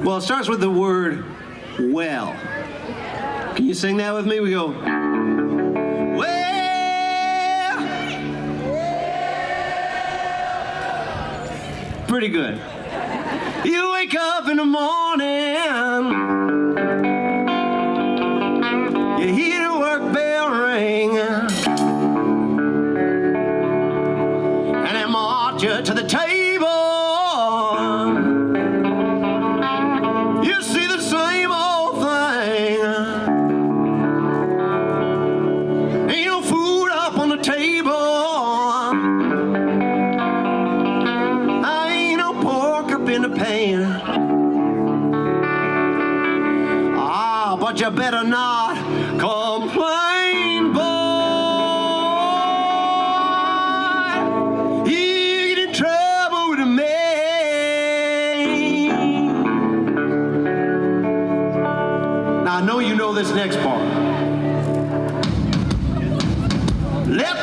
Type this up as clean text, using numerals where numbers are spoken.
Well, it starts with the word well. Can you sing that with me? We go, well. Pretty good. You wake up in the morning, you hear the work bell ring, and they march you to the table. You see the same old thing. Ain't no food up on the table. Ain't no pork up in the pan. Ah, but you better not complain, boy. You get in trouble with me. Now I know you know this next part. Let